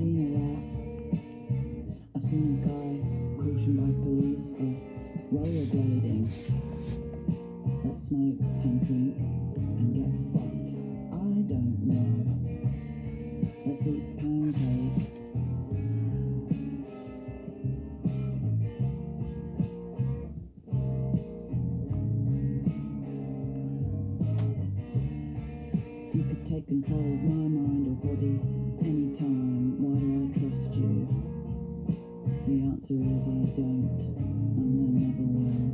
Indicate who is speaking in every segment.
Speaker 1: seen a lot. I've seen a guy cautioned by police for rollerblading. Let's smoke and drink and get fucked. I don't know. Let's eat pancake. You could take control of my mind or body anytime. Why do I trust you? The answer is I don't, and I never will.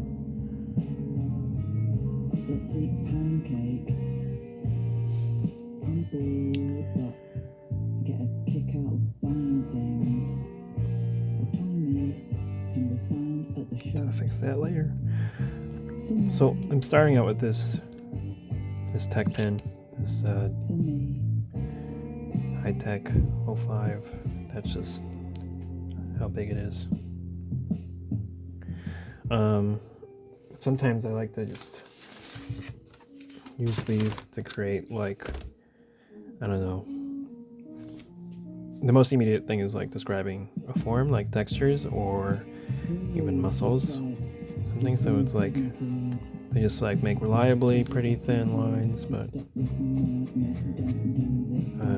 Speaker 1: Let's eat pancake. I'm bored, but I get a kick out of buying things. Autonomy can be found at the shop.
Speaker 2: I'll fix that later. So I'm starting out with this tech pen, this high-tech 05. That's just how big it is. Sometimes I like to just use these to create, like, I don't know. The most immediate thing is like describing a form, like textures or even muscles, something. So it's like they just like make reliably pretty thin lines, but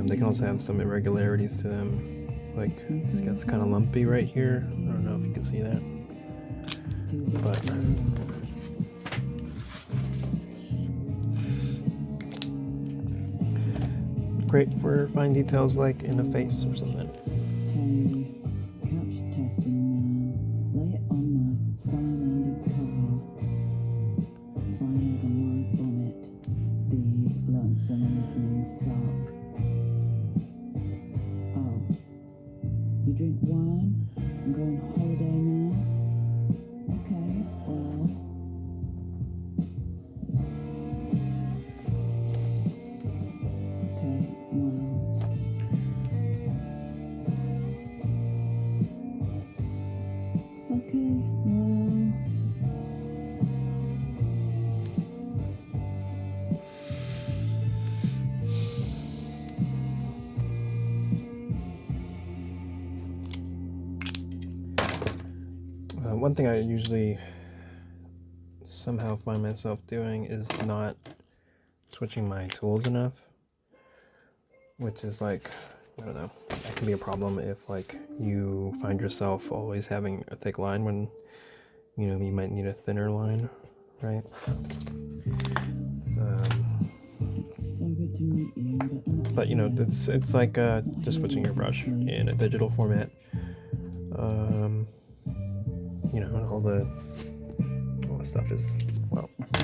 Speaker 2: they can also have some irregularities to them. Like it gets kind of lumpy right here. I don't know if you can see that, but great for fine details like in a face or something.
Speaker 1: Couch testing man, lay it on my fine-ended car. Frying egg on my bonnet, these lonesome evenings suck. Oh, you drink wine and go on holiday now? Okay, well. Okay, well. Okay, well.
Speaker 2: One thing I usually somehow find myself doing is not switching my tools enough, which is like, I don't know, that can be a problem if like you find yourself always having a thick line when, you know, you might need a thinner line, right?
Speaker 1: It's so good to meet you,
Speaker 2: But you know, it's like just switching your brush in a digital format. You know, and all the stuff is, well, I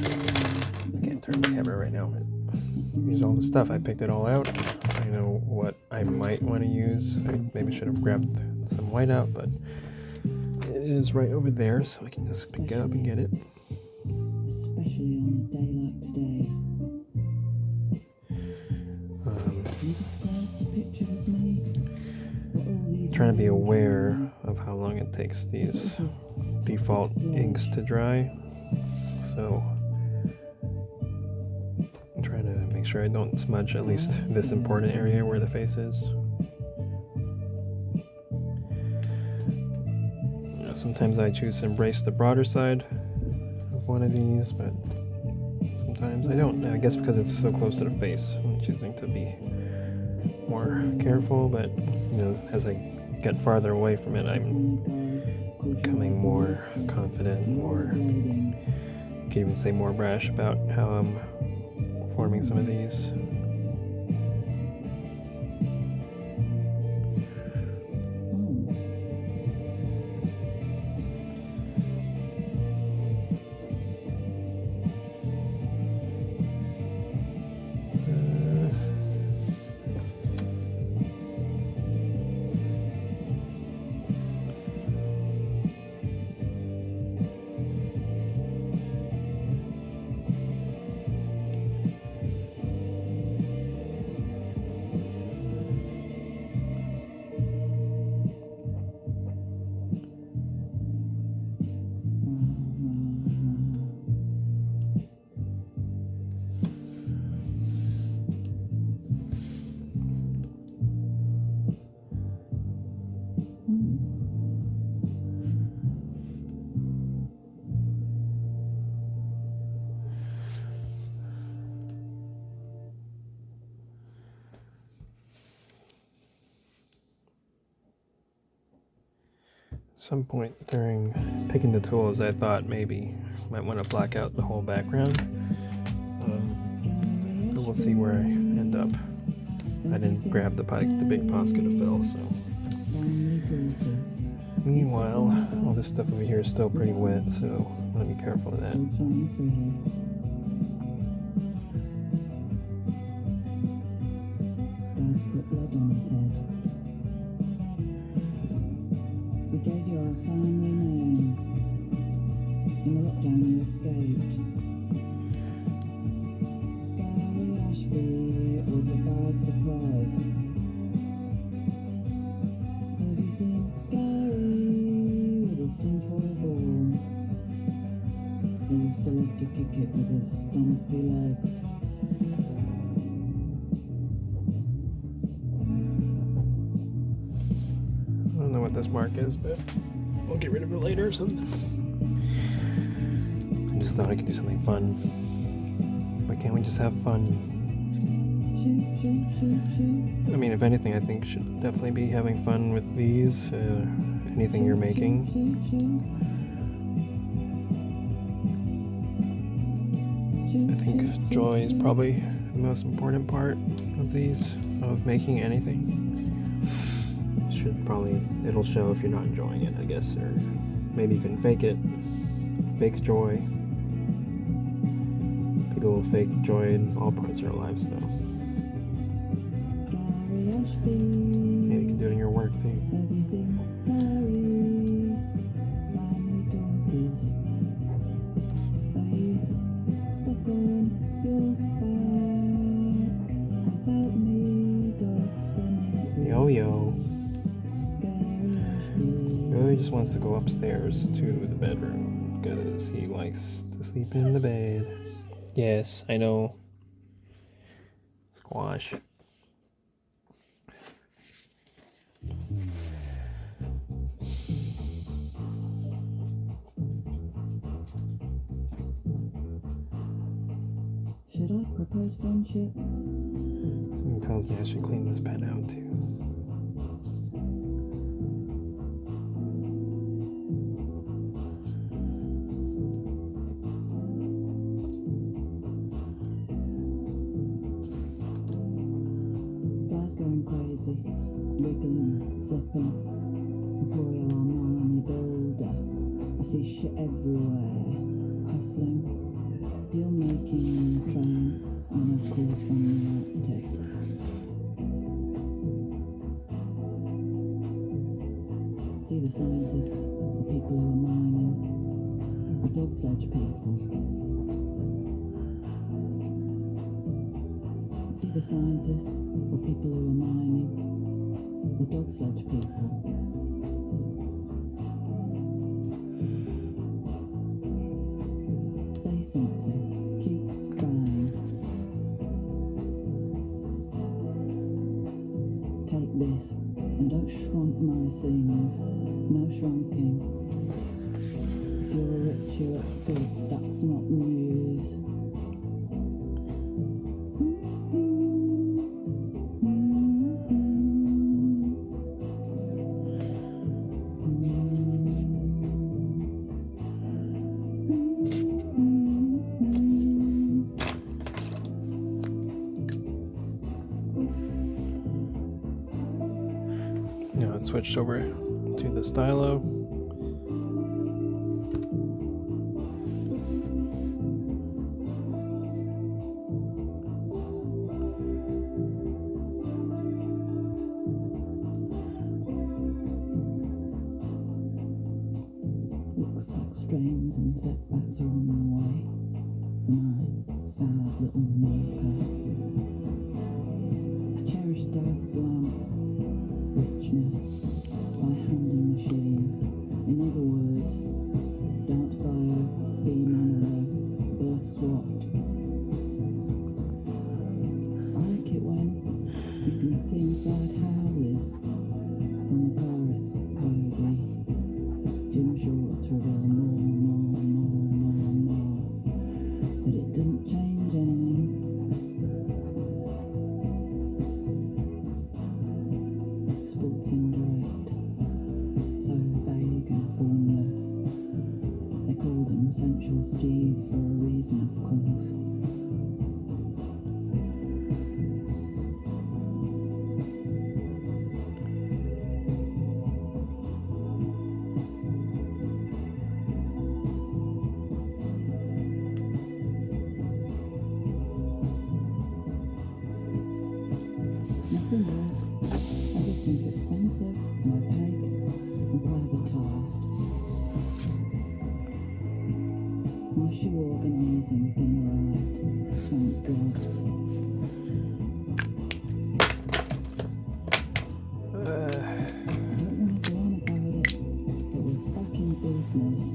Speaker 2: can't turn the camera right now. Here's all the stuff. I picked it all out. I know what I might want to use. I maybe should have grabbed some white out, but it is right over there, so I can just pick it up and get it.
Speaker 1: especially on a day like today. Can you describe the picture of me? What all these
Speaker 2: Trying to be aware of how long it takes these default inks to dry, so I'm trying to make sure I don't smudge at least this important area where the face is. You know, sometimes I choose to embrace the broader side of one of these, but sometimes I don't. I guess because it's so close to the face, I'm choosing to be more careful, but you know, as I get farther away from it, I'm becoming more confident, more, you could even say more brash about how I'm forming some of these. some point during picking the tools, I thought maybe might want to black out the whole background. But we'll see where I end up. I didn't grab the big posket of fill, so. Meanwhile, all this stuff over here is still pretty wet, so I want to be careful of that.
Speaker 1: Dad's got blood on his head. We gave you our family name. In the lockdown you escaped. Gary Ashby was a bad surprise. Have you seen Gary with his tinfoil ball? He used to love to kick it with his stumpy legs.
Speaker 2: I don't know what this mark is, but we'll get rid of it later or something. I just thought I could do something fun. Why can't we just have fun? I mean, if anything, I think should definitely be having fun with these. Anything you're making. I think joy is probably the most important part of these, of making anything. It'll show if you're not enjoying it, I guess, or maybe you can fake it. Fake joy. People will fake joy in all parts of their lives, so maybe you can do it in your work too.
Speaker 1: Have you seen Gary? Family daughters. Are you stuck on your back? Without me, dogs running.
Speaker 2: Yo. He just wants to go upstairs to the bedroom because he likes to sleep in the bed. Yes, I know. Squash.
Speaker 1: Should I propose friendship?
Speaker 2: Something tells me I should clean this pen out too.
Speaker 1: Going crazy, wiggling, flipping, Emporio Armani builder. I see shit everywhere, hustling, deal making on the train, and of course from the Arctic. See the scientists, the people who are mining, the dog sledge people. See the scientists, or people who are mining, or dog sledge people. Say something, keep trying. Take this, and don't shrunk my things, no shrunking. If you're rich, you look good, that's not news.
Speaker 2: Now it's switched over to the stylo.
Speaker 1: Looks like strains and setbacks are on the way for my sad little maker. I cherish Dad's lamp, richness, by hand and machine. In other words, dance bio, B monologue, birth swapped. I like it when you can see inside houses. From the car it's cozy. Jim Short to reveal more. But it doesn't change anything. Sports indirect, so vague and Steve for a reason, of course. Nothing works. Everything's expensive and opaque and privatised. My shoe organising thing arrived. Thank God. I don't want to go on about it, but we're back in business.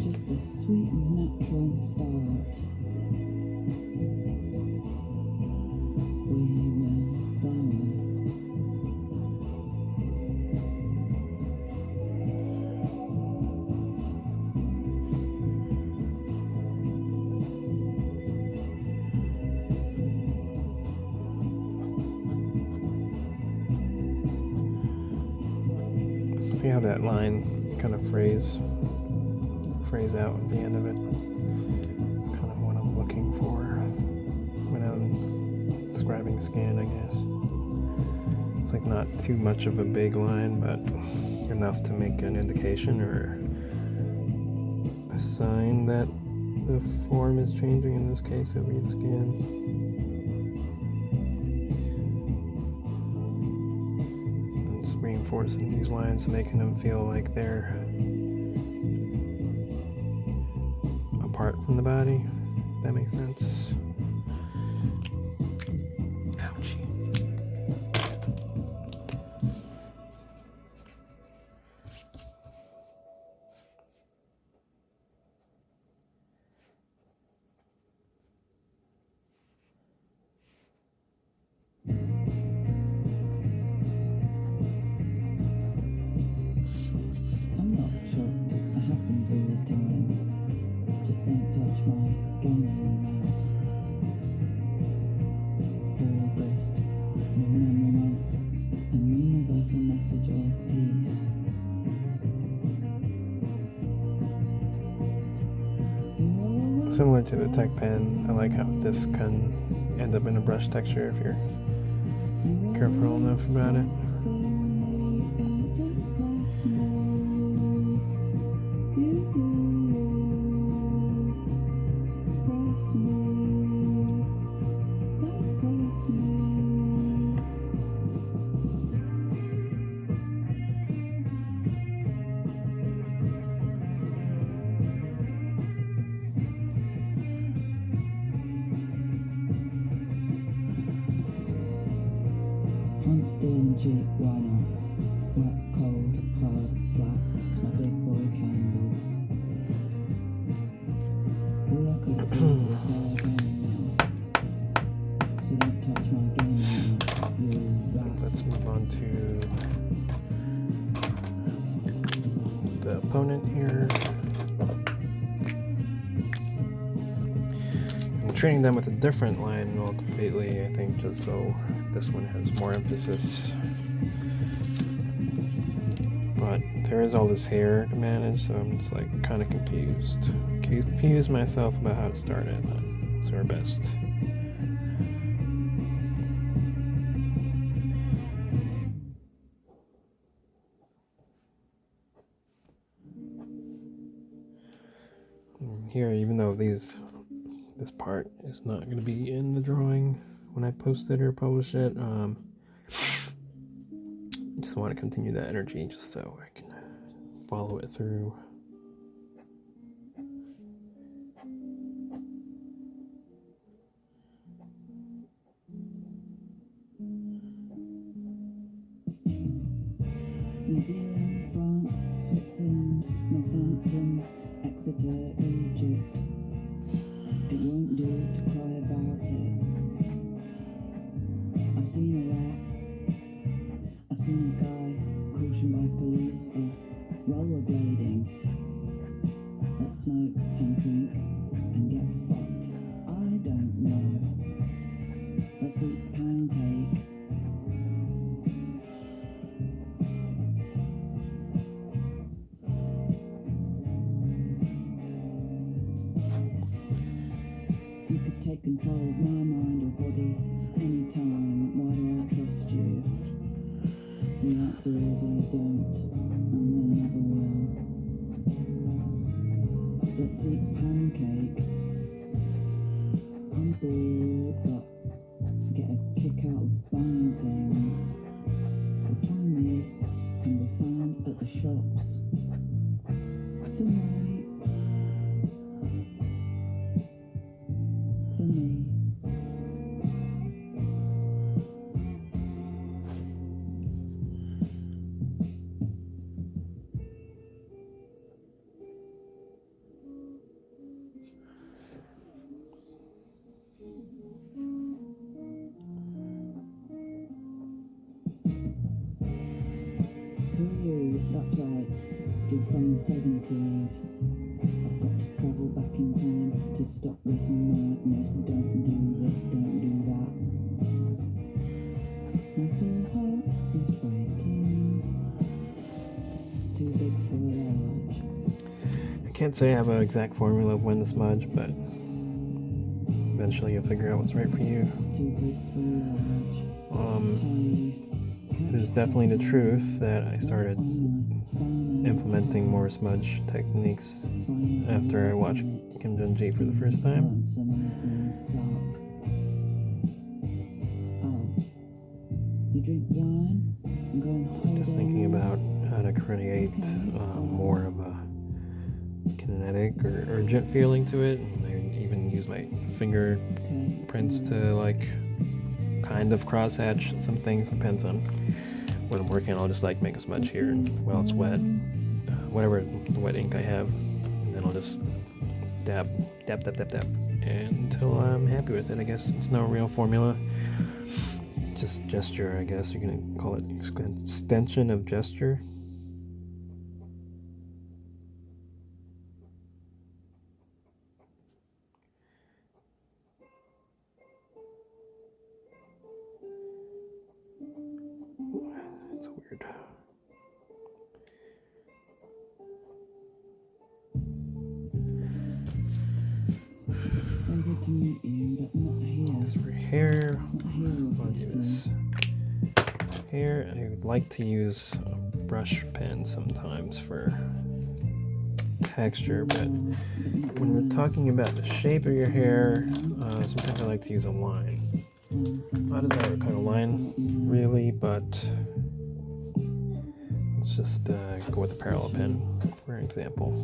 Speaker 1: Just a sweet and natural start. We will flower.
Speaker 2: See how that line kind of phrase out at the end of it? It's kind of what I'm looking for when I'm describing skin, I guess. It's like not too much of a big line, but enough to make an indication or a sign that the form is changing. In this case, it reads skin. Just reinforcing these lines, making them feel like they're apart from the body. If that makes sense. Ouchie.
Speaker 1: I'm not shocked. It happens all the time. Just don't touch my gaming mouse. August, November month, and universal message of peace.
Speaker 2: Similar to the tech pen, I like how this can end up in a brush texture if you're careful enough about it.
Speaker 1: Hunt, steal and cheat, why not? Wet, cold, hard, flat, it's my big boy candle. All I could feel was our gaming mouse. So don't touch my gaming mouse, you rat.
Speaker 2: Let's move on to the opponent here. I'm treating them with a different line all completely, I think, just so this one has more emphasis. But there is all this hair to manage, so I'm just like kind of confused. Confused myself about how to start it, but let's do our best. Here, even though this part is not going to be in the drawing when I post it or publish it, I just want to continue that energy just so I can follow it through.
Speaker 1: New Zealand, France, Switzerland, Northampton, Exeter, Egypt. It won't do to cry about it. I've seen a lot. I've seen a guy cautioned by police for rollerblading. Let's smoke and drink and get fucked. I don't know. Let's eat pancake. basic pancake. I'm bored, but get a kick out of buying things. Toni can be found at the shops. For me. Who are you? That's right. You're from the 70s. I've got to travel back in time to stop this madness. Don't do this, don't do that. My whole heart is breaking. Too big for a large.
Speaker 2: I can't say I have an exact formula of when to smudge, but eventually you'll figure out what's right for you.
Speaker 1: Too big for a large.
Speaker 2: It is definitely the truth that I started implementing more smudge techniques after I watched Kim Jong-ji for the first time.
Speaker 1: You drink wine and go on holiday.
Speaker 2: Just thinking about how to create more of a kinetic or urgent feeling to it. And I even use my fingerprints to like kind of cross-hatch some things. Depends on what I'm working on. I'll just like make a smudge here and while it's wet, whatever the wet ink I have, and then I'll just dab until I'm happy with it. I guess it's no real formula, just gesture. I guess you're gonna call it extension of gesture. It's weird.
Speaker 1: So good to meet you, but not here.
Speaker 2: As for hair,
Speaker 1: Not here,
Speaker 2: I'll do this. Hair, I would like to use a brush pen sometimes for texture, but when we're talking about the shape of your hair, sometimes I like to use a line. Not as a kind of line, really, but let's just go with a parallel pen, for example.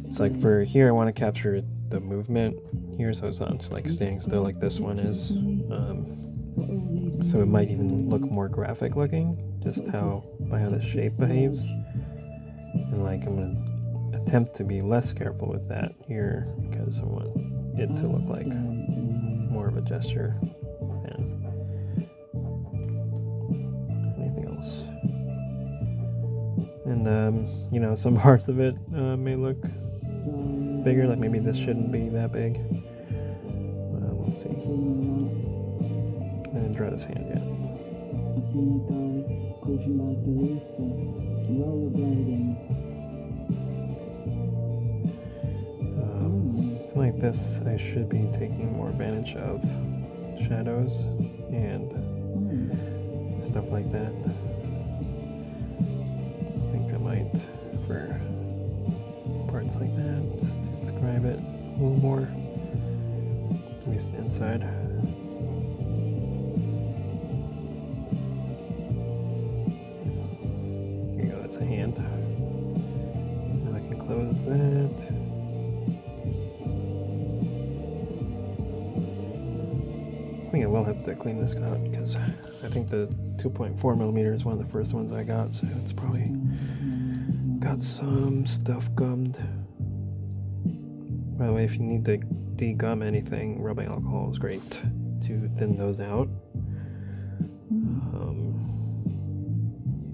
Speaker 2: It's like for here, I want to capture the movement here, so it's not just like staying still like this one is. So it might even look more graphic looking, just by how the shape behaves. And like I'm gonna attempt to be less careful with that here because I want it to look like more of a gesture than anything else. And some parts of it may look bigger, like maybe this shouldn't be that big. We'll see. I didn't draw this hand yet.
Speaker 1: I've seen a guy cautioned by police for rollerblading.
Speaker 2: Something like this, I should be taking more advantage of shadows and stuff like that. I think I might, for parts like that, just to describe it a little more, at least inside. Here you go, that's a hand. So now I can close that. I think I will have to clean this out because I think the 2.4 millimeter is one of the first ones I got, so it's probably got some stuff gummed. By the way, if you need to de-gum anything, rubbing alcohol is great to thin those out.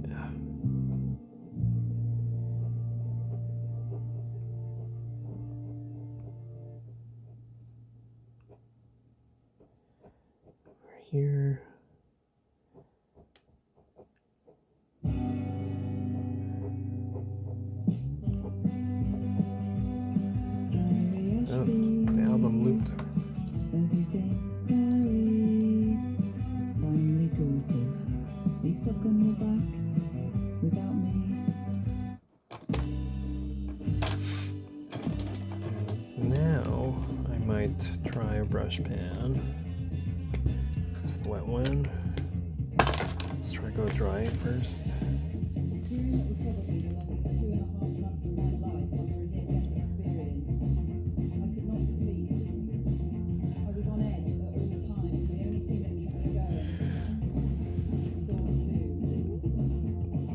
Speaker 2: Yeah. Over here. Oh, the album looped.
Speaker 1: Are you stuck on your back without me?
Speaker 2: brush pan. It's the wet one. Let's try to go dry first.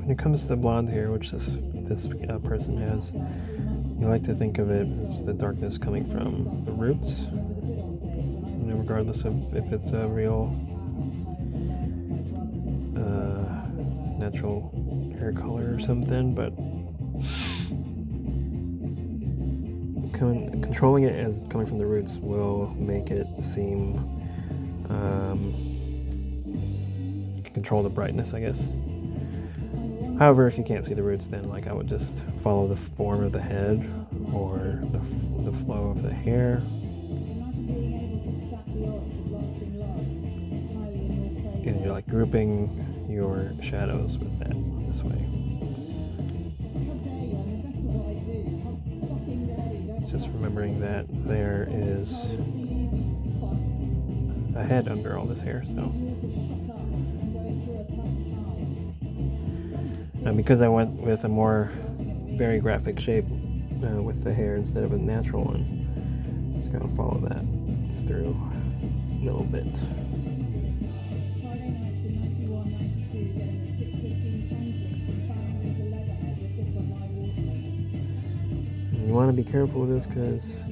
Speaker 2: When it comes to blonde hair, which this person has, you like to think of it as the darkness coming from the roots, regardless of if it's a real natural hair color or something. But controlling it as coming from the roots will make it seem you can control the brightness, I guess. However, if you can't see the roots, then I would just follow the form of the head or the flow of the hair. And you're grouping your shadows with that this way. It's just remembering that there is a head under all this hair, so. And because I went with a more very graphic shape with the hair instead of a natural one, just gonna follow that through a little bit. You want to be careful with this because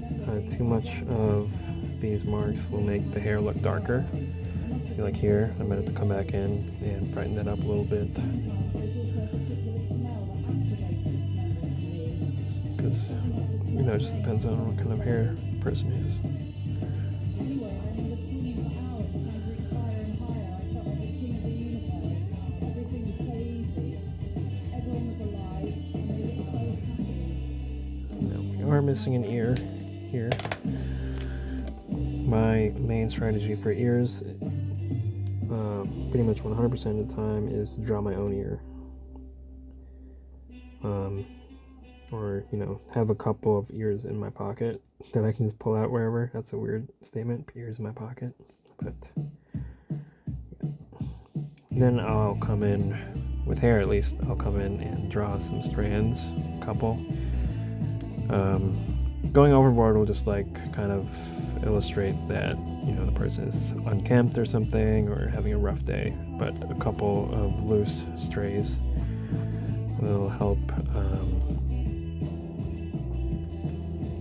Speaker 2: too much of these marks will make the hair look darker. See, here, I'm going to have to come back in and brighten that up a little bit. Because, it just depends on what kind of hair the person has. We're missing an ear here. My main strategy for ears, pretty much 100% of the time, is to draw my own ear. Or, have a couple of ears in my pocket that I can just pull out wherever. That's a weird statement, ears in my pocket. But yeah. Then I'll come in, with hair at least, I'll come in and draw some strands, a couple. Going overboard will just kind of illustrate that the person is unkempt or something, or having a rough day. But a couple of loose strays will help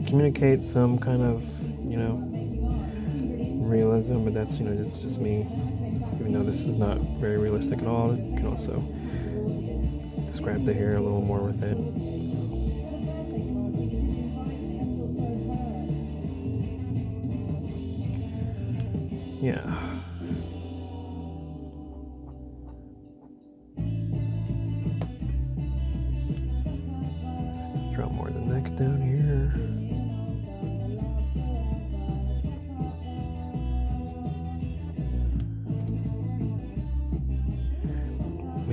Speaker 2: communicate some kind of realism. But that's it's just me. Even though this is not very realistic at all, you can also describe the hair a little more with it. Yeah. Draw more of the neck down here.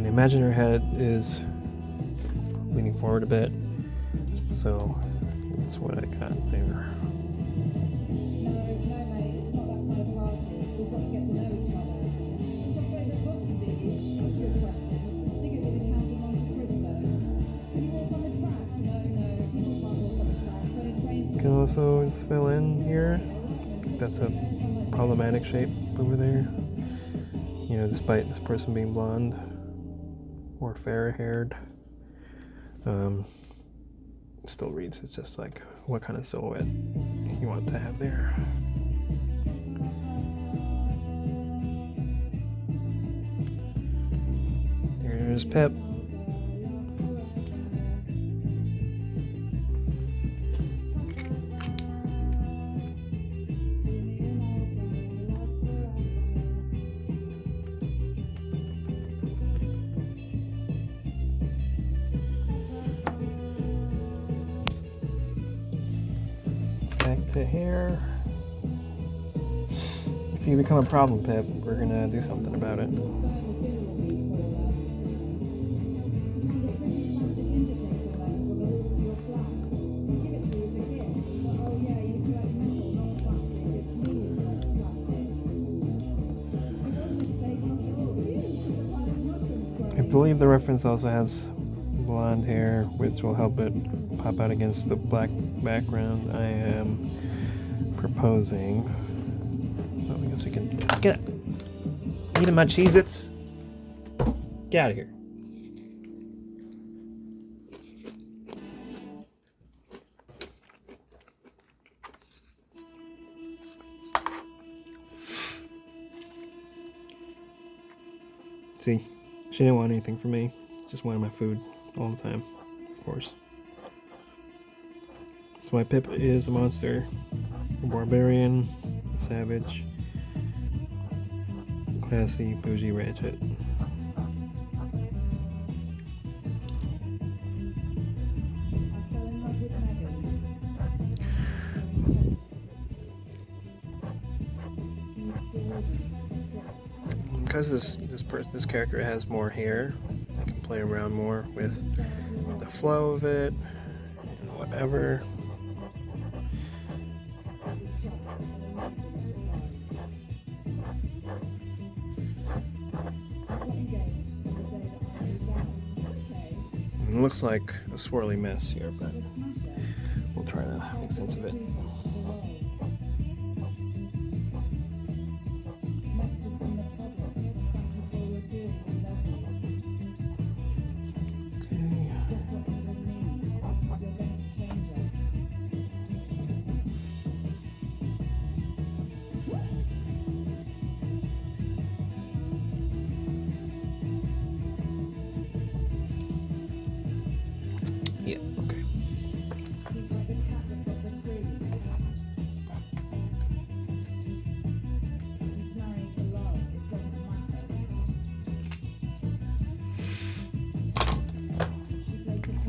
Speaker 2: Imagine her head is leaning forward a bit, so that's what I got there. You can also just fill in here. That's a problematic shape over there. Despite this person being blonde or fair-haired, still reads. It's just what kind of silhouette you want to have there. Here's Pep. Back to hair. If you become a problem, Pep, we're gonna do something about it. believe the reference also has blonde hair, which will help it pop out against the black background. I am proposing. Oh, I guess we can get it. Eating my Cheez-Its. Get out of here. See, she didn't want anything from me. Just wanted my food all the time, of course. So my Pip is a monster, a barbarian, a savage, classy, bougie ratchet. Because this character has more hair, I can play around more with the flow of it and whatever. It looks like a swirly mess here, but we'll try to make sense of it. Yeah, okay.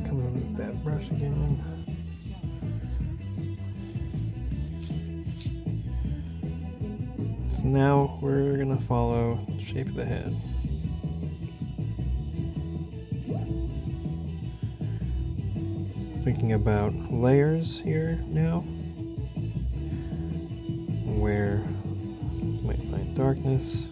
Speaker 2: Come in with that brush again. So now we're gonna follow the shape of the head. Thinking about layers here now, where you might find darkness.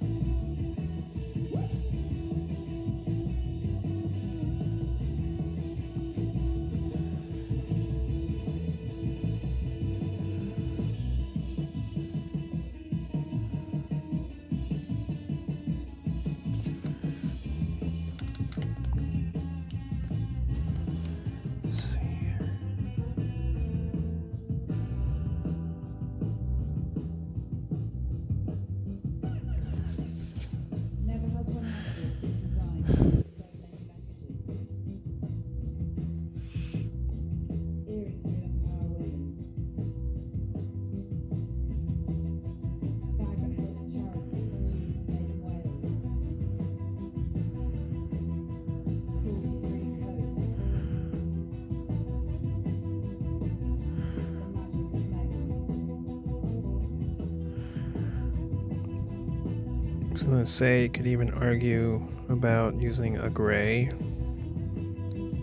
Speaker 2: So I'm going to say you could even argue about using a gray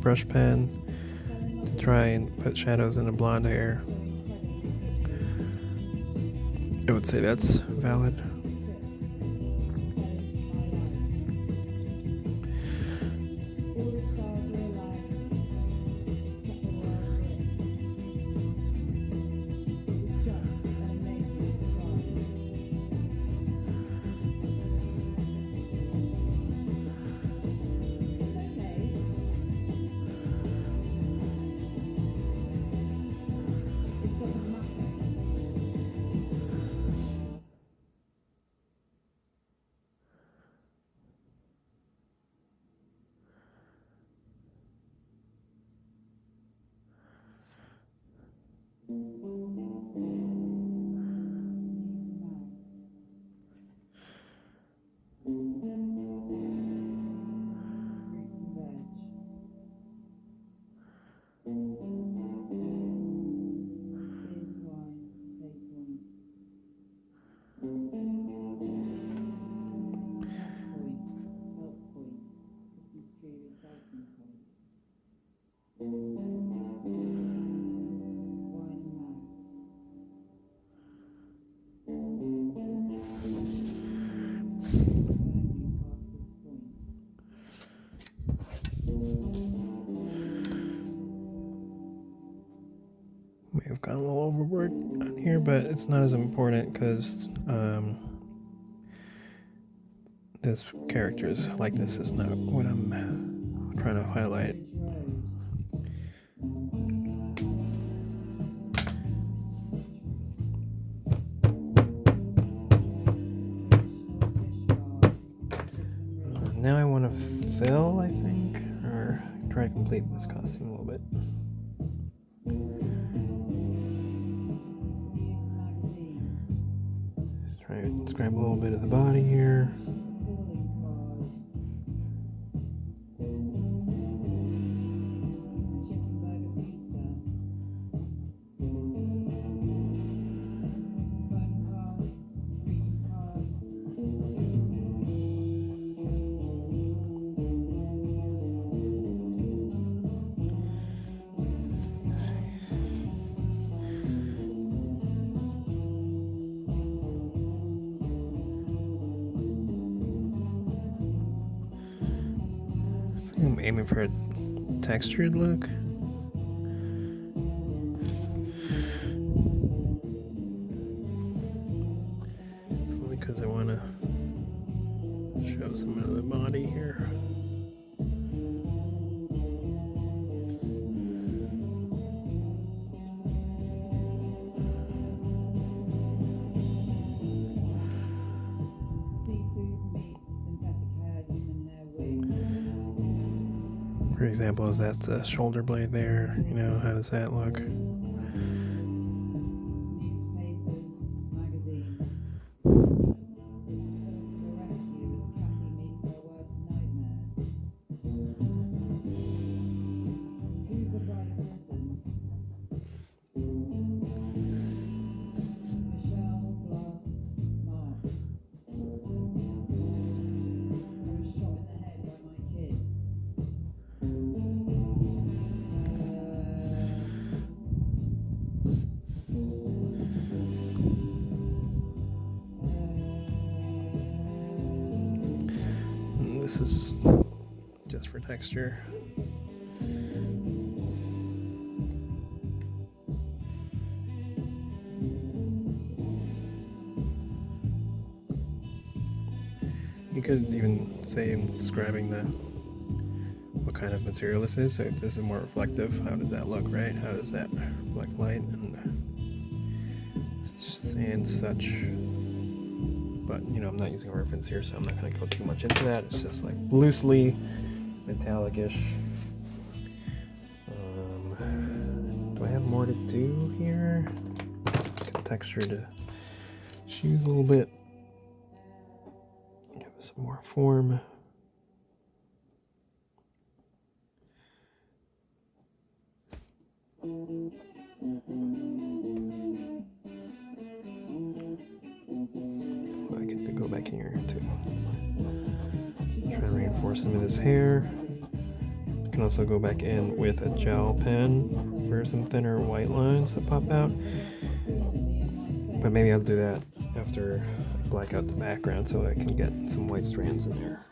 Speaker 2: brush pen to try and put shadows into blonde hair. I would say that's valid. gone a little overboard on here, but it's not as important because this character's likeness is not what I'm trying to highlight. Now I want to fill, I think, or try to complete this costume a little bit. Try to describe a little bit of the body here. I'm aiming for a textured look. Only because I want to show some of the body here. For example, is that the shoulder blade there? You know, how does that look? This is just for texture. You could even say I'm describing what kind of material this is. So if this is more reflective, how does that look, right? How does that reflect light and such? But, you know, I'm not using a reference here, so I'm not going to go too much into that. It's just like loosely metallic-ish. Do I have more to do here? Get texture to shoes a little bit. Give it some more form. I get to go back in here too. Try to reinforce some of this hair. You can also go back in with a gel pen for some thinner white lines that pop out. But maybe I'll do that after I black out the background so I can get some white strands in there.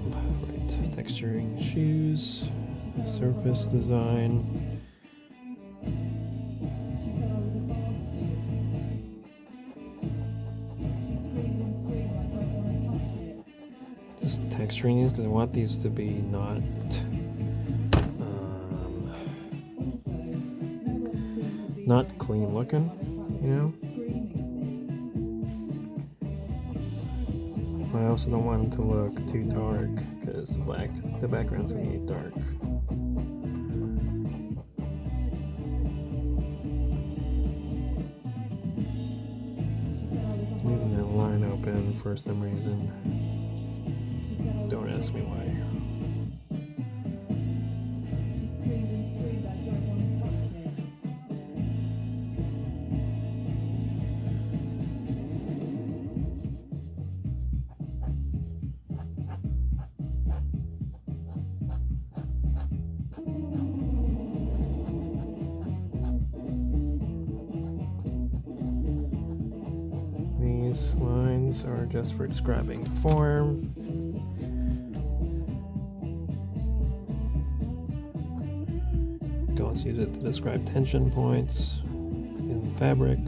Speaker 2: Right, texturing shoes, surface design. Just texturing these because I want these to be not clean looking, you know. I also don't want them to look too dark because the background's gonna be dark. Leaving that line open for some reason. Don't ask me why. These lines are just for describing the form. also use it to describe tension points in fabric.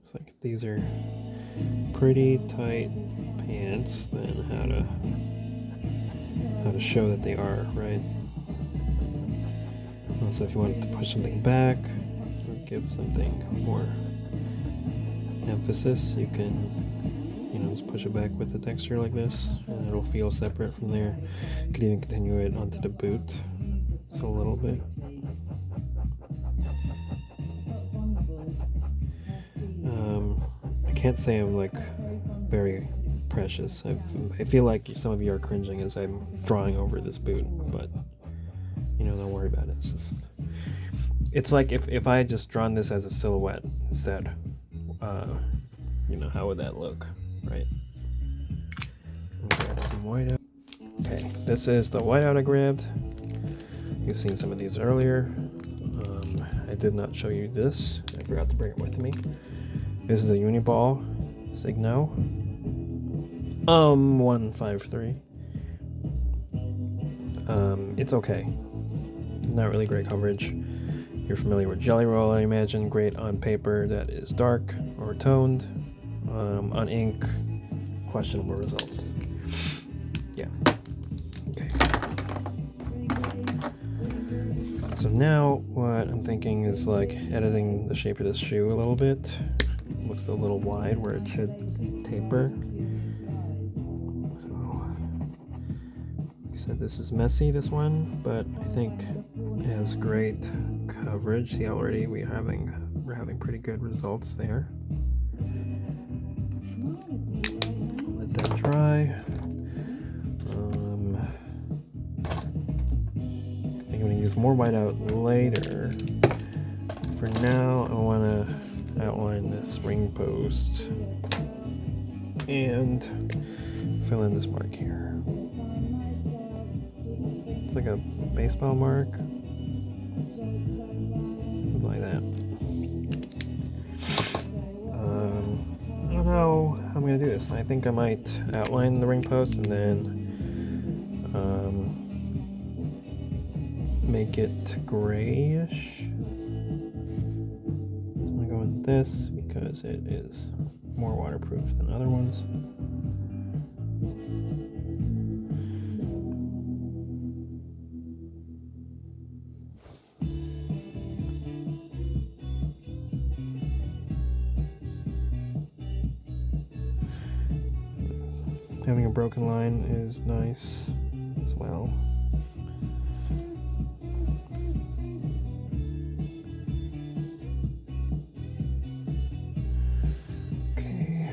Speaker 2: It's like if these are pretty tight pants, then how to show that they are, right? Also, if you want to push something back or give something more emphasis, you can, just push it back with the texture like this, and it'll feel separate from there. You could even continue it onto the boot, so a little bit. I can't say I'm like very precious. I feel like some of you are cringing as I'm drawing over this boot, but don't worry about it. It's like if I had just drawn this as a silhouette instead, how would that look, right? Let me grab some whiteout. Okay, this is the whiteout I grabbed. You've seen some of these earlier. I did not show you this. I forgot to bring it with me. This is a Uniball Signo 153. It's okay. Not really great coverage. You're familiar with Jelly Roll, I imagine. Great on paper that is dark or toned. On ink, questionable results. Yeah. Okay. So now what I'm thinking is like editing the shape of this shoe a little bit. Looks a little wide where it should taper. So, like I said, this is messy, this one, but I think it has great coverage. See, already we're having pretty good results there. Let that dry. I'm going to use more whiteout later. For now, I want to outline this ring post and fill in this mark here. It's like a baseball mark. Like that. I don't know how I'm going to do this. I think I might outline the ring post and then make it grayish. So I'm going to go with this because it is more waterproof than other ones. Having a broken line is nice as well. Okay.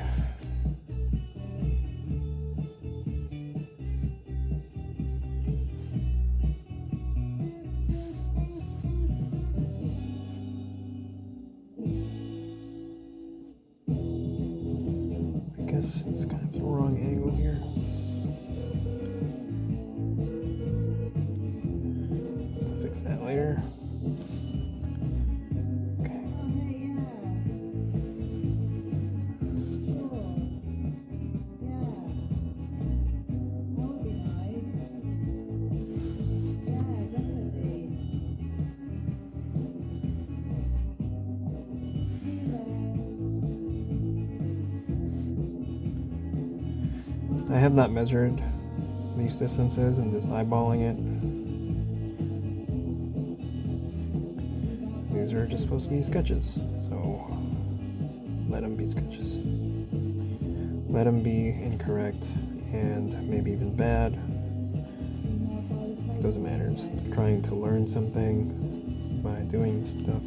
Speaker 2: I guess it's kind of the wrong angle here. To fix that later. Okay. I have not measured these distances and just eyeballing it. These are just supposed to be sketches, so let them be sketches. Let them be incorrect and maybe even bad. It doesn't matter. Just trying to learn something by doing stuff.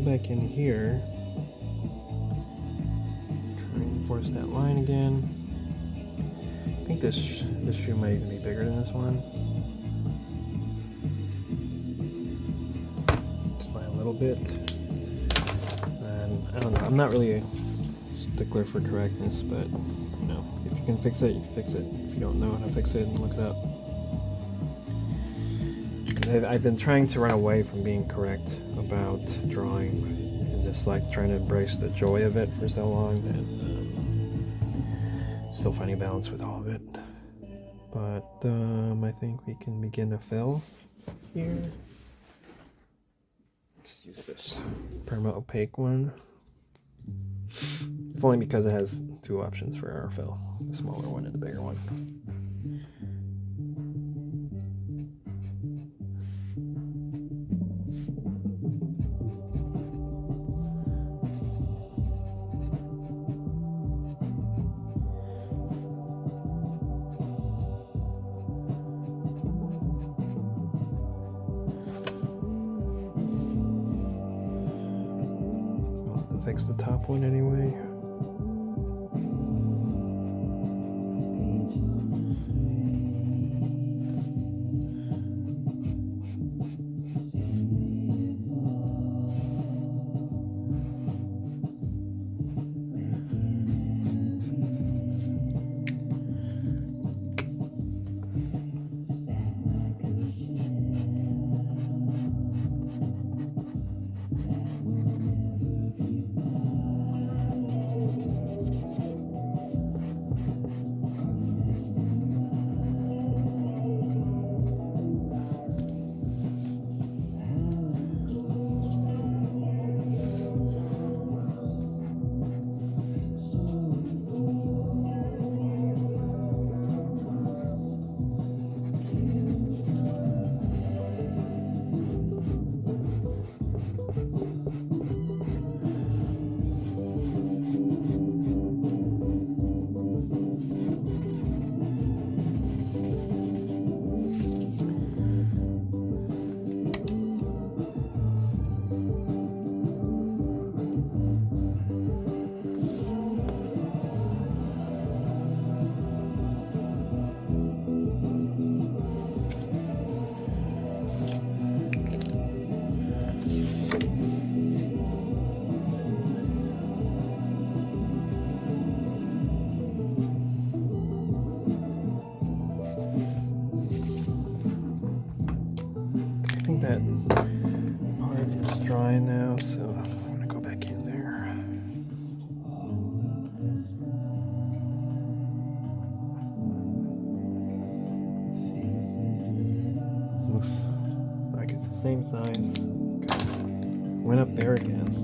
Speaker 2: back in here. Try and force that line again. I think this shoe might even be bigger than this one. Just by a little bit. And I don't know, I'm not really a stickler for correctness, but you know, if you can fix it, you can fix it. If you don't know how to fix it, look it up. I've been trying to run away from being correct about drawing and just like trying to embrace the joy of it for so long, and still finding balance with all of it. But I think we can begin to fill here. Let's use this perma opaque one. If only because it has two options for our fill, the smaller one and the bigger one. Fix the top one anyway. That part is dry now, so I'm gonna go back in there. Looks like it's the same size. Went up there again.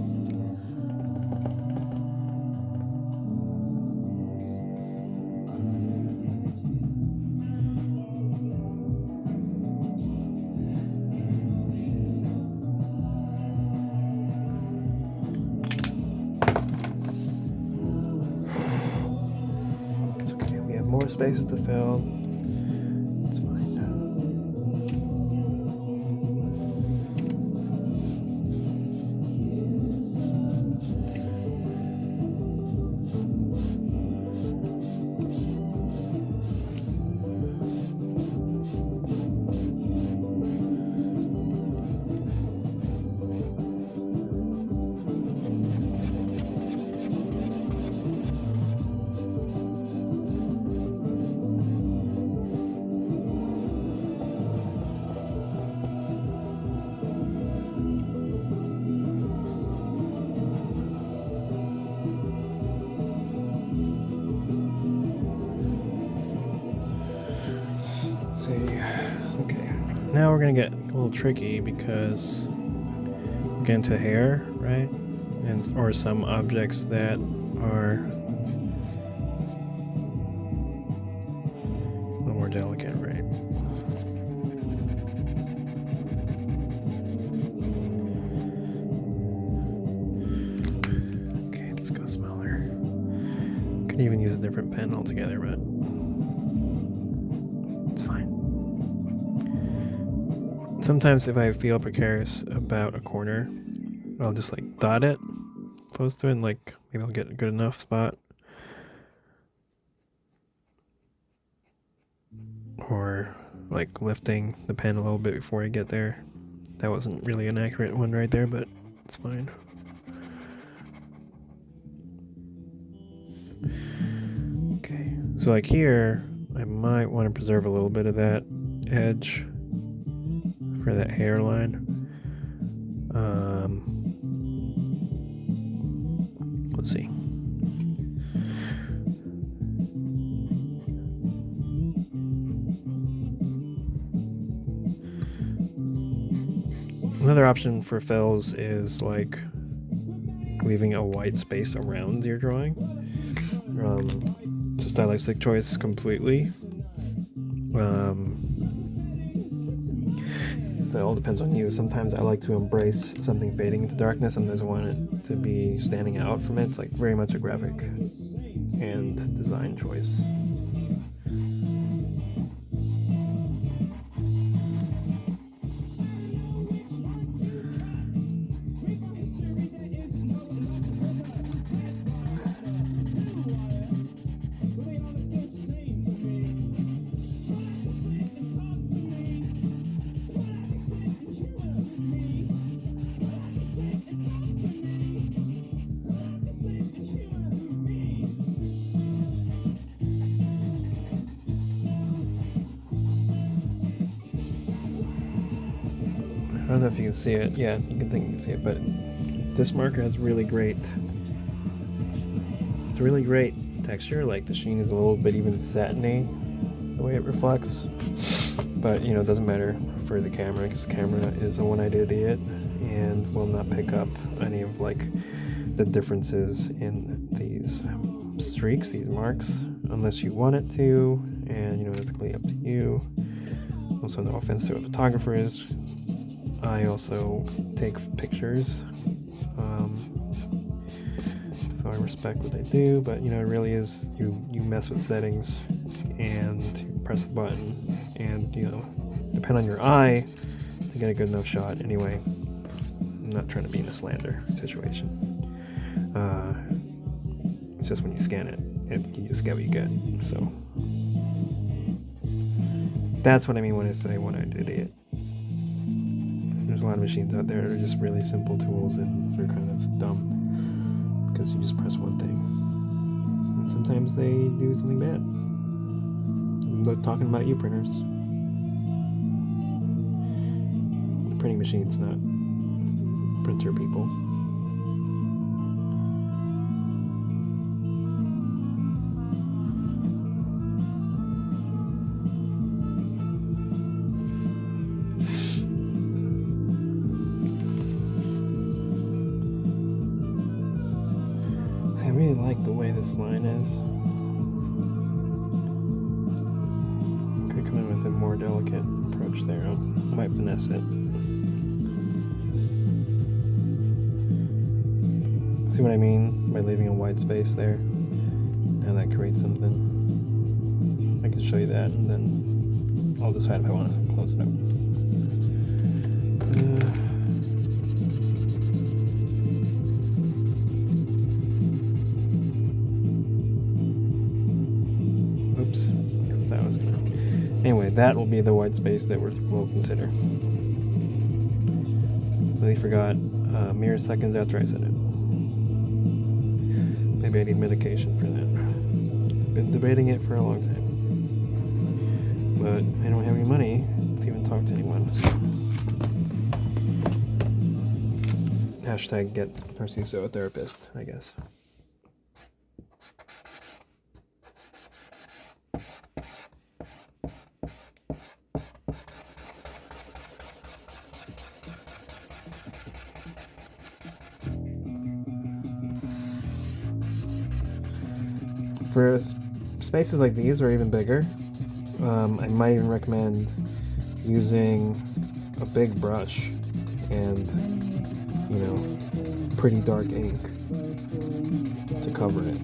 Speaker 2: More spaces to fill. It's fine. See, okay, now we're gonna get a little tricky because we get into hair, right? And or some objects that are a little more delicate, right? Okay, let's go smaller. Could even use a different pen altogether, but sometimes if I feel precarious about a corner I'll just like dot it close to it, and like maybe I'll get a good enough spot. Or like lifting the pen a little bit before I get there. That wasn't really an accurate one right there, but it's fine. Okay, so like here, I might want to preserve a little bit of that edge for that hairline. Let's see. Another option for fills is like leaving a white space around your drawing. It's a stylistic choice completely. So it all depends on you. Sometimes I like to embrace something fading into darkness, sometimes I want it to be standing out from it. It's like very much a graphic and design choice. I don't know if you can see it. Yeah, you can see it, but this marker has it's a really great texture. Like the sheen is a little bit even satiny, the way it reflects. But it doesn't matter for the camera, because the camera is a one-eyed idiot and will not pick up any of like the differences in these streaks, these marks, unless you want it to, and it's completely up to you. Also, no offense to photographers, I also take pictures, so I respect what they do, but it really is, you mess with settings and you press the button, and depend on your eye to get a good enough shot. Anyway, I'm not trying to be in a slander situation. It's just when you scan it, you just get what you get. So that's what I mean when I say one-eyed idiot. There's a lot of machines out there that are just really simple tools, and they're kind of dumb because you just press one thing. And sometimes they do something bad. I'm not talking about you printers. The printing machines, not printer people. I really like the way this line is. Could come in with a more delicate approach there. I might finesse it. See what I mean by leaving a white space there? Now that creates something. I can show you that, and then I'll decide if I want to close it up. Anyway, that will be the white space that we'll consider. Really forgot mere seconds after I said it. Maybe I need medication for that. I've been debating it for a long time. But I don't have any money to even talk to anyone. So. Hashtag get Narciso a therapist, I guess. For spaces like these, or even bigger, I might even recommend using a big brush and, pretty dark ink to cover it.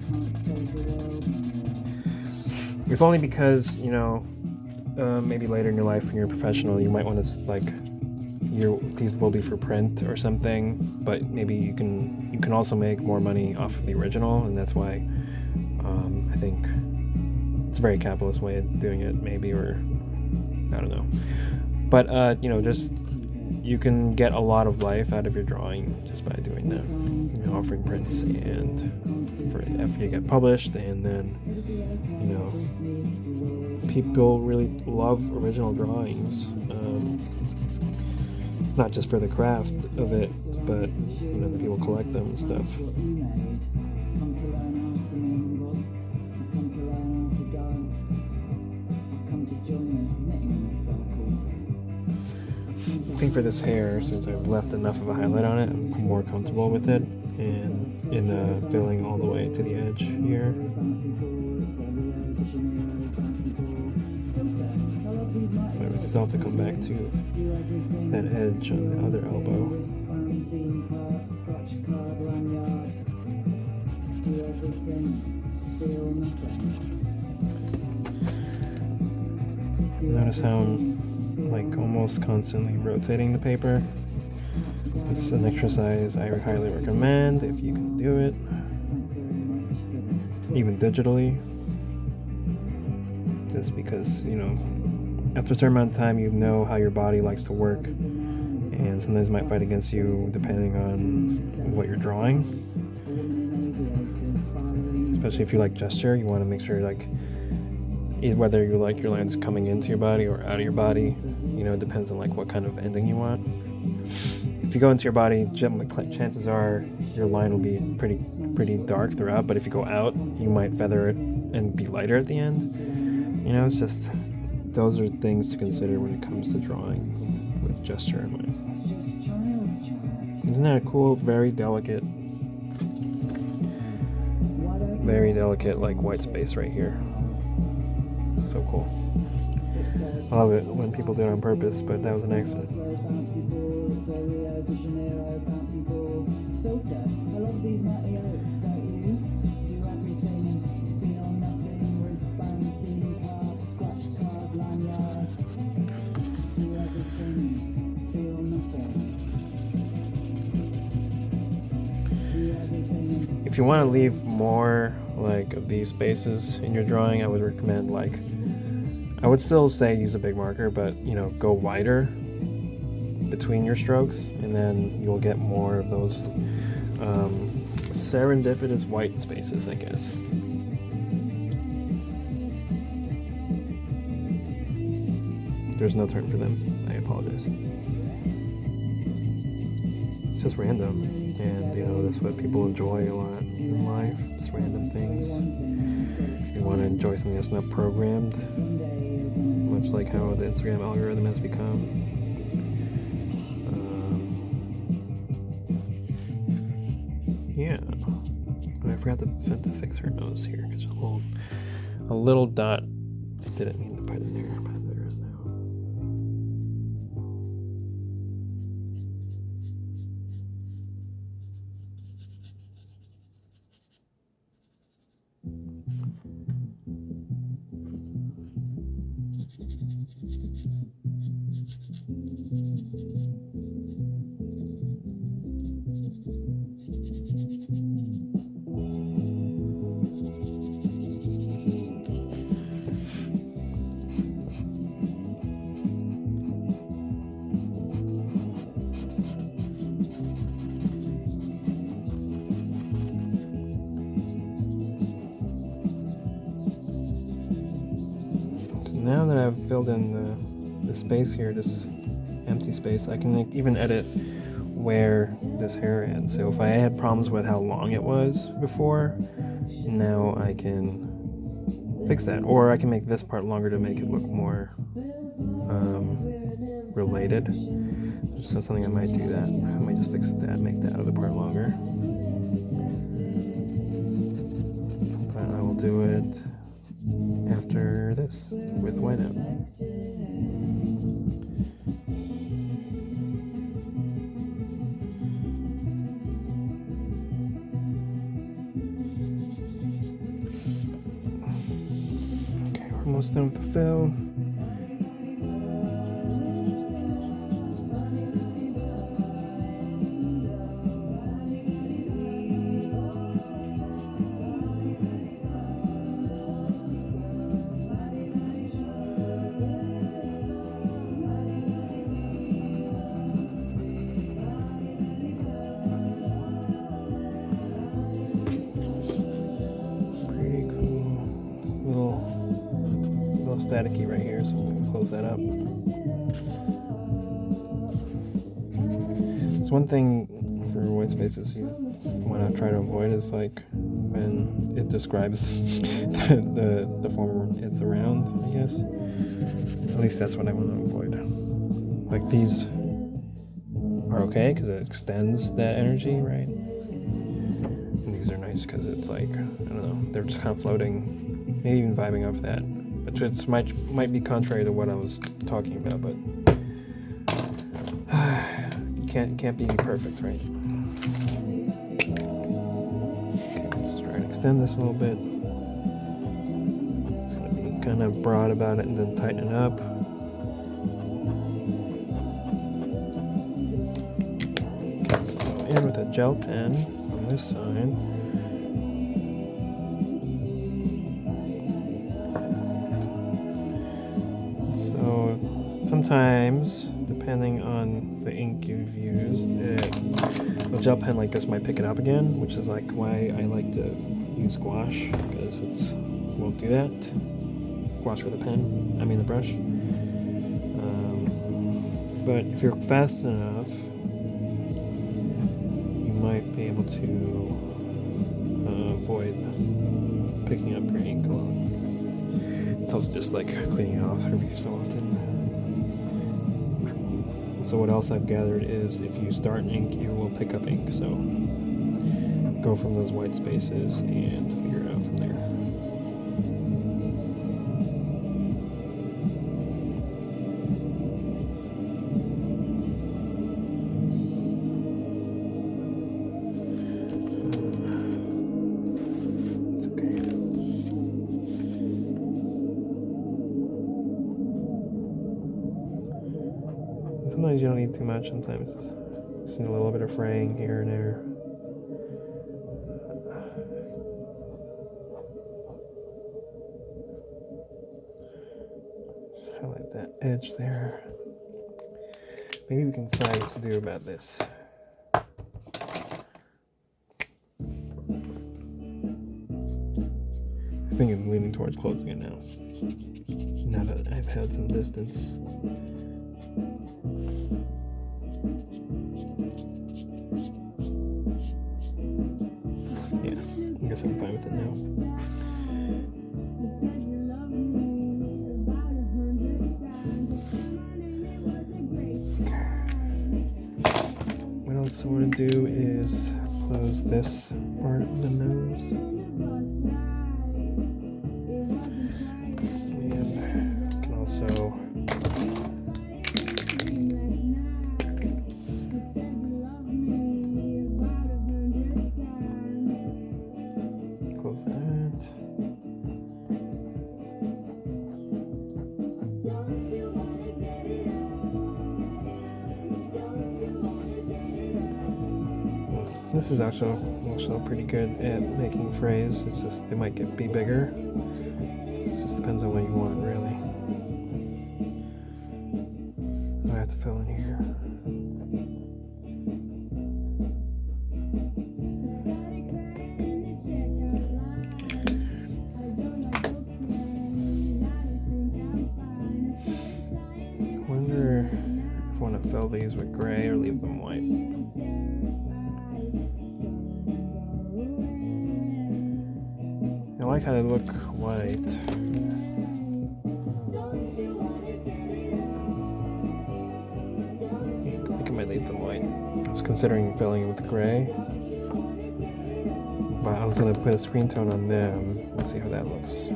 Speaker 2: If only because, maybe later in your life when you're a professional, you might want to, these will be for print or something, but maybe you can also make more money off of the original, and that's why I think it's a very capitalist way of doing it, maybe, or I don't know. But just you can get a lot of life out of your drawing just by doing that, offering prints and after you get published, and then people really love original drawings, not just for the craft of it, but the people collect them and stuff. I think for this hair, since I've left enough of a highlight on it, I'm more comfortable with it, and in filling all the way to the edge here. So I still have to come back to that edge on the other elbow. Notice how I'm almost constantly rotating the paper. This is an exercise I highly recommend if you can do it, even digitally, just because after a certain amount of time you know how your body likes to work, and sometimes it might fight against you depending on what you're drawing. Especially if you like gesture, you want to make sure whether you like your lines coming into your body or out of your body, it depends on what kind of ending you want. If you go into your body, chances are your line will be pretty dark throughout, but if you go out, you might feather it and be lighter at the end. It's just, those are things to consider when it comes to drawing with gesture in mind. Isn't that a cool, very delicate white space right here? It's so cool. I love it when people do it on purpose, but that was an accident. If you want to leave more of these spaces in your drawing, I would recommend I would still say use a big marker, but go wider between your strokes, and then you'll get more of those serendipitous white spaces, I guess. There's no term for them. I apologize. It's just random, and that's what people enjoy a lot in life. Just random things. If you want to enjoy something that's not programmed, much like how the Instagram algorithm has become. I forgot to fix her nose here because a little dot. I didn't mean to put in there, but there is now. Now that I've filled in the space here, this empty space, I can even edit where this hair ends. So if I had problems with how long it was before, now I can fix that. Or I can make this part longer to make it look more related. So something I might do that. I might just fix that, make that other part longer. But I will do it after this with whiteout. Okay, we're almost done with the fill. staticky right here, so I'm going to close that up. So one thing for white spaces you want to try to avoid is like when it describes the form it's around, I guess. At least that's what I want to avoid. Like these are okay because it extends that energy, right? And these are nice because it's like, I don't know, they're just kind of floating, maybe even vibing off that. But it might be contrary to what I was talking about, but can't be perfect, right? Okay, let's try and extend this a little bit. It's gonna be kind of broad about it and then tighten it up. Okay, so go in with a gel pen on this side. So sometimes, depending on the ink you've used, a gel pen like this might pick it up again, which is like why I like to use gouache, because it won't do that. Gouache for the pen, I mean the brush. But if you're fast enough, you might be able to avoid picking up your ink a lot. It's also just like cleaning it off every so often. So what else I've gathered is if you start ink, you will pick up ink. So go from those white spaces and figure it out from there. It's okay. Sometimes you don't need too much, sometimes you just need a little bit of fraying here and there. Highlight that edge there. Maybe we can decide what to do about this. I think I'm leaning towards closing it now. Now that I've had some distance. Yeah, I guess I'm fine with it now. What else I want to do is close this part of the nose. And you can also close that. This is also pretty good at making frays. It's just they might be bigger. It just depends on what you want, really. I have to fill in here. I wonder if I want to fill these with gray or leave them white. I like how they look white. I think I might leave them white. I was considering filling it with gray, but I was going to put a screen tone on them. Let's see how that looks.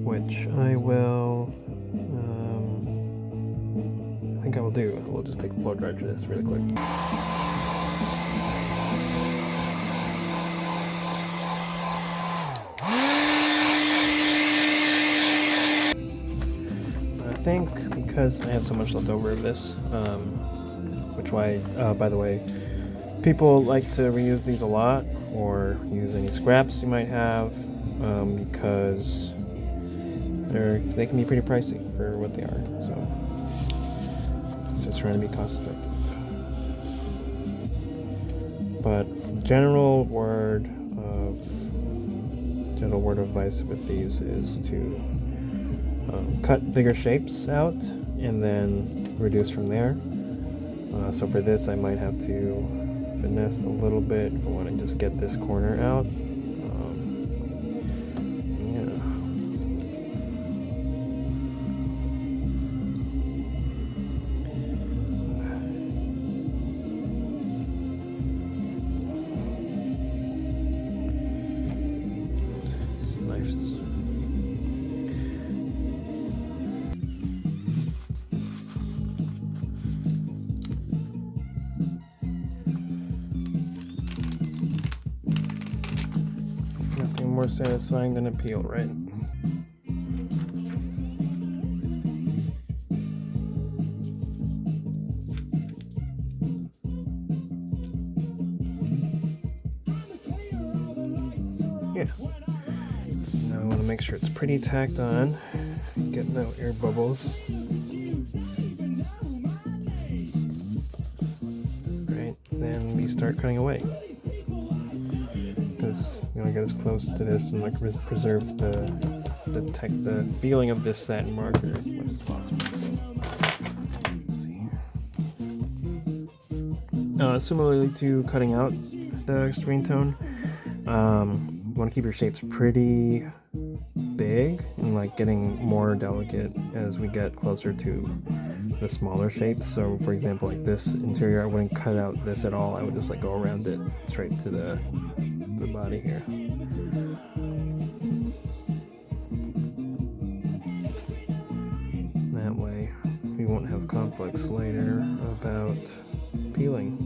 Speaker 2: Which I will, I think I will do. We'll just take a blow dry to this really quick. I think because I have so much left over of this, which why, by the way, people like to reuse these a lot or use any scraps you might have because they can be pretty pricey for what they are. So it's just trying to be cost effective. But general word of general word of advice with these is to cut bigger shapes out and then reduce from there. So for this, I might have to finesse a little bit if I want to just get this corner out. Nothing more satisfying than a peel, right? Yeah. Now I want to make sure it's pretty tacked on. Get no air bubbles. Right, then we start cutting away. Because we want to get as close to this and like preserve the feeling of this satin marker as much as possible. So, let's see. Similarly to cutting out the screen tone, you want to keep your shapes pretty big and like getting more delicate as we get closer to the smaller shapes. So for example, like this interior, I wouldn't cut out this at all. I would just like go around it straight to the body here. That way we won't have conflicts later about peeling.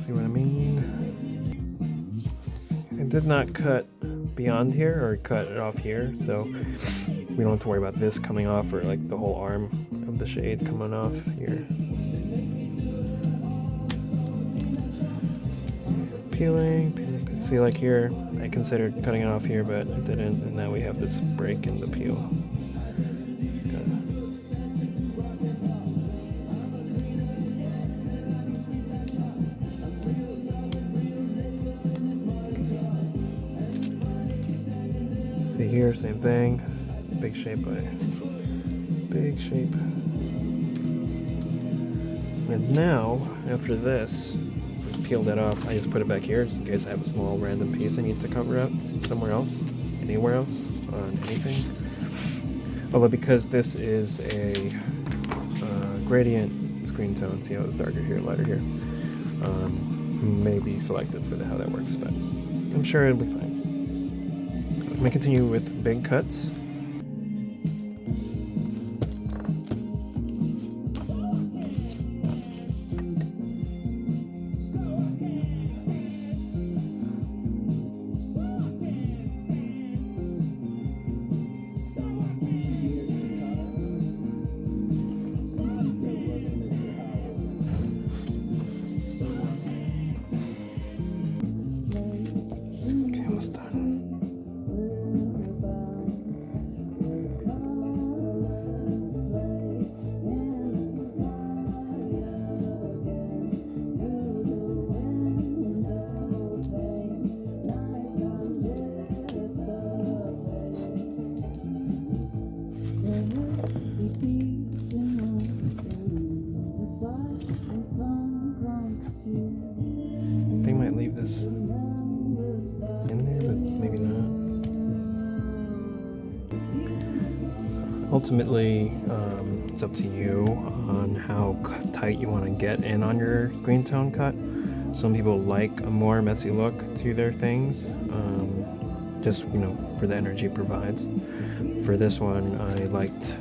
Speaker 2: See what I mean? I did not cut beyond here or cut it off here, so we don't have to worry about this coming off or like the whole arm of the shade coming off here. Peeling. See, like here, I considered cutting it off here, but I didn't, and now we have this break in the peel. See here, same thing. Big shape by big shape. And now, after this, peel that off, I just put it back here just in case I have a small random piece I need to cover up somewhere else, anywhere else, on anything. Although because this is a gradient screen tone, see how it's darker here, lighter here, may be selected for how that works, but I'm sure it'll be fine. I'm going to continue with big cuts. They might leave this in there, but maybe not. So ultimately, it's up to you on how tight you want to get in on your green tone cut. Some people like a more messy look to their things, just, for the energy it provides. For this one, I liked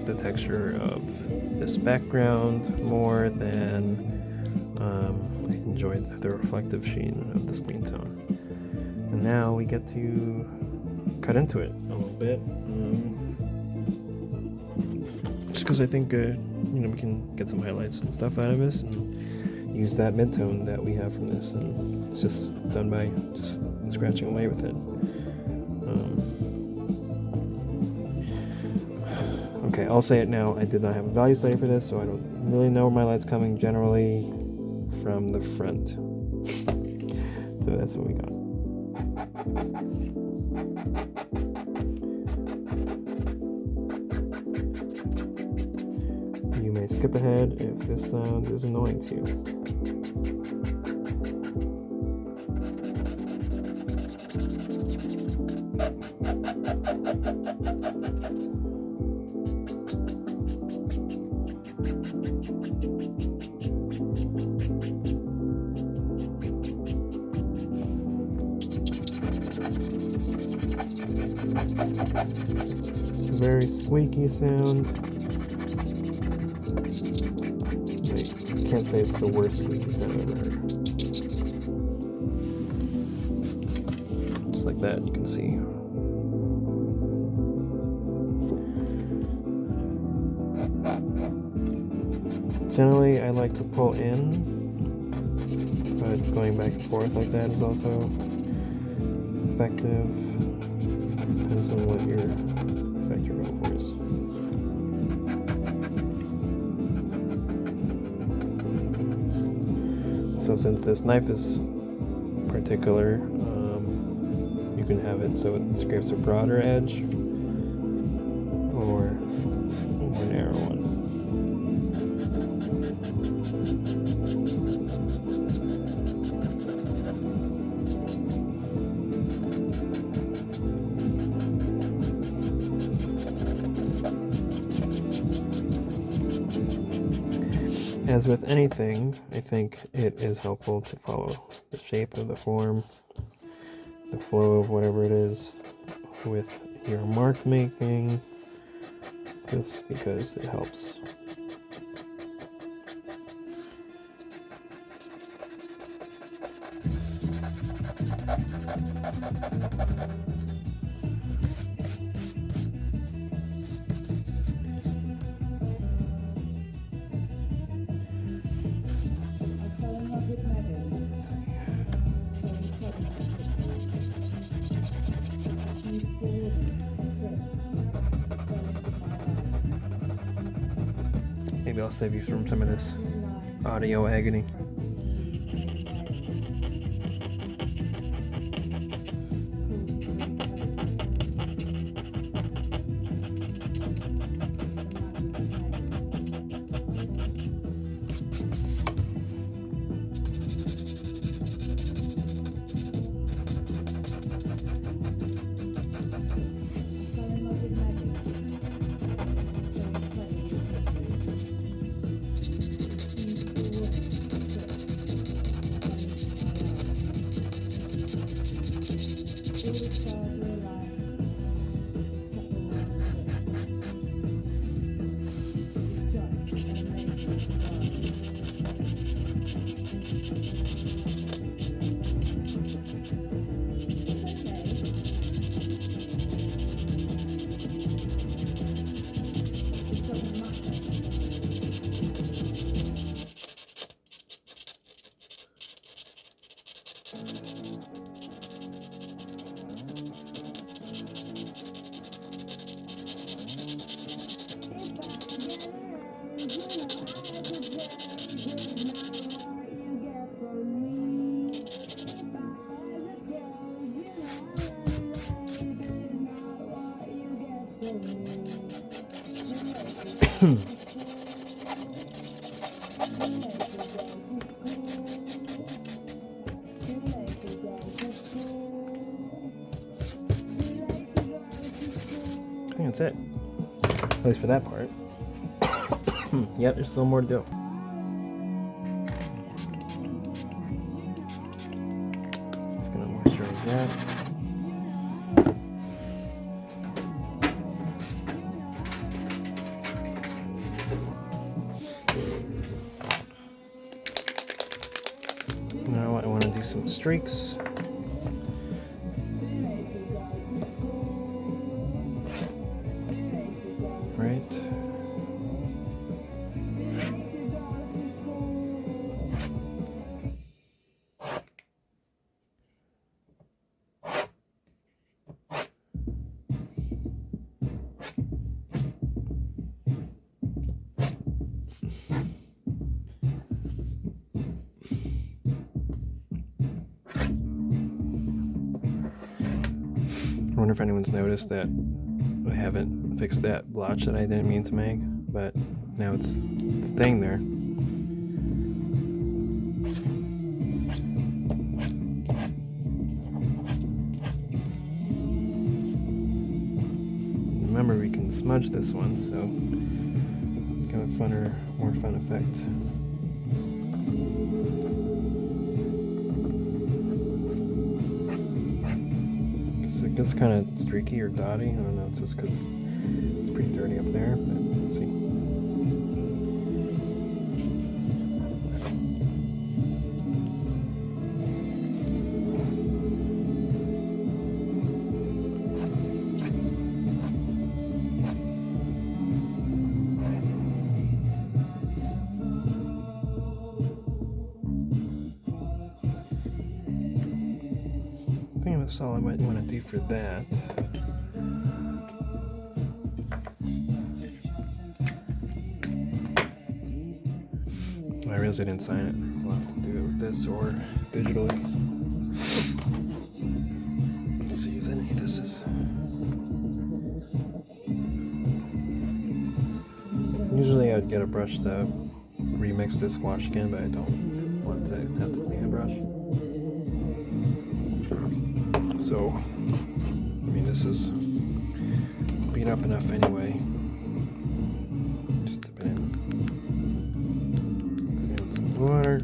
Speaker 2: the texture of this background more than I enjoyed the reflective sheen of the screen tone. And now we get to cut into it a little bit. Just because I think we can get some highlights and stuff out of this and use that mid-tone that we have from this, and it's just done by just scratching away with it. Okay, I'll say it now. I did not have a value slider for this, so I don't really know where my light's coming. Generally from the front. So that's what we got. You may skip ahead if this sound is annoying to you. Very squeaky sound. I can't say it's the worst squeaky sound I've ever heard. Just like that, you can see. Generally, I like to pull in, but going back and forth like that is also effective. Depends on what your effect you're going for is. So since this knife is particular, you can have it so it scrapes a broader edge or a more narrow one. As with anything, I think it is helpful to follow the shape of the form, the flow of whatever it is with your mark making, just because it helps. Maybe I'll save you from some of this audio agony. I think that's it. At least for that part. Yep, there's still more to do. Just gonna moisturize that. Now I want to do some streaks. Right. wonder if anyone's noticed that I haven't fixed that blotch that I didn't mean to make, but now it's staying there. Remember, we can smudge this one, so give a more fun effect. It gets kind of streaky or dotty. I don't know, it's just because it's pretty dirty up there, but we'll see. I think that's all I might want to do for that. I realized I didn't sign it. We'll have to do it with this or digitally. Let's see if any of this is. Usually I'd get a brush to remix this wash again, but I don't want to have to clean a brush. So, I mean, this is beat up enough anyway. Just dip it in. Mix it with some water.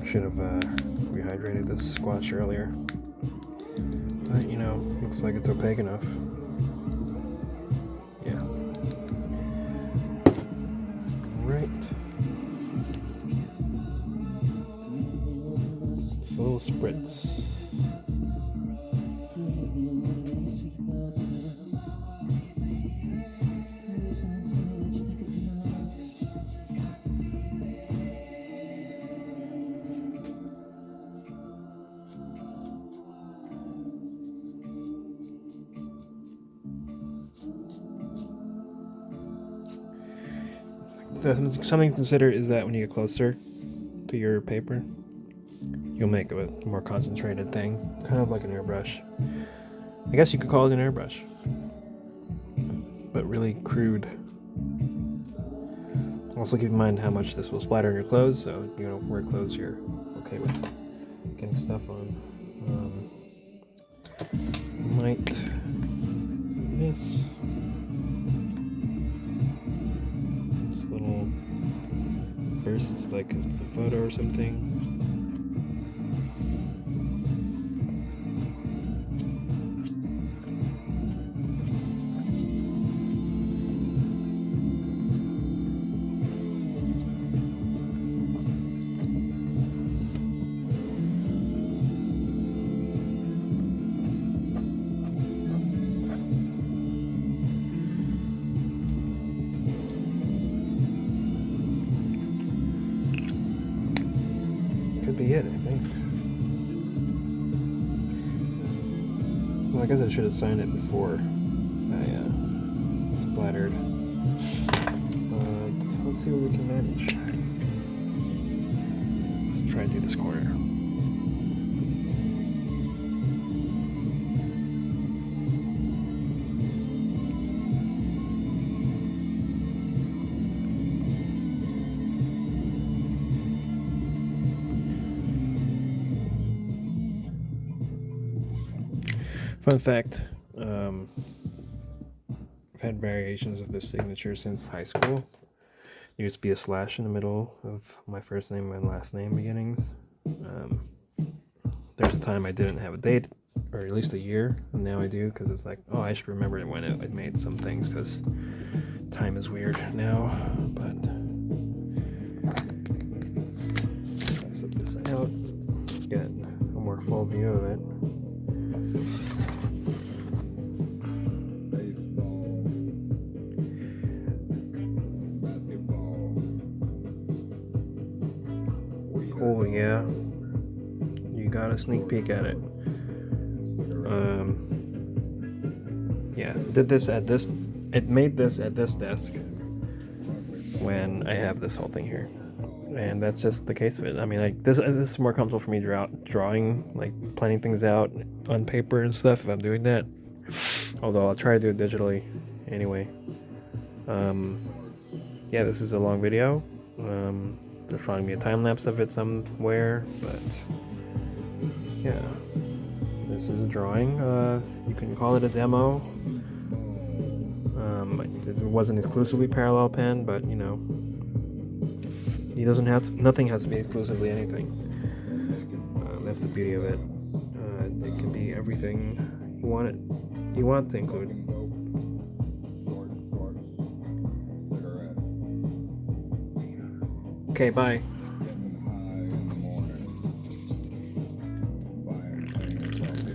Speaker 2: Should have rehydrated this squash earlier. But, you know, looks like it's opaque enough. Yeah. Right. It's a little spritz. Something to consider is that when you get closer to your paper, you'll make a more concentrated thing, kind of like an airbrush. I guess you could call it an airbrush, but really crude. Also keep in mind how much this will splatter on your clothes, so you know, wear clothes you're okay with getting stuff on. Might do this. Bursts, like if it's a photo or something. Be it, I think. Well, I guess I should have signed it before I splattered. But let's see what we can manage. Let's try and do this corner. Fun fact, I've had variations of this signature since high school. There used to be a slash in the middle of my first name and last name beginnings. There's a time I didn't have a date, or at least a year, and now I do, because it's like, oh, I should remember it when I made some things, because time is weird now, but I'll slip this out, get a more full view of it. Cool, yeah. You got a sneak peek at it. Yeah, it made this at this desk. when I have this whole thing here. And that's just the case of it. I mean, like, this is more comfortable for me drawing, like, planning things out on paper and stuff if I'm doing that. Although I'll try to do it digitally anyway. Yeah, this is a long video. There's probably be a time lapse of it somewhere, but yeah, this is a drawing. You can call it a demo. It wasn't exclusively parallel pen, but you know, nothing has to be exclusively anything. That's the beauty of it. It can be everything you want to include. Okay, bye.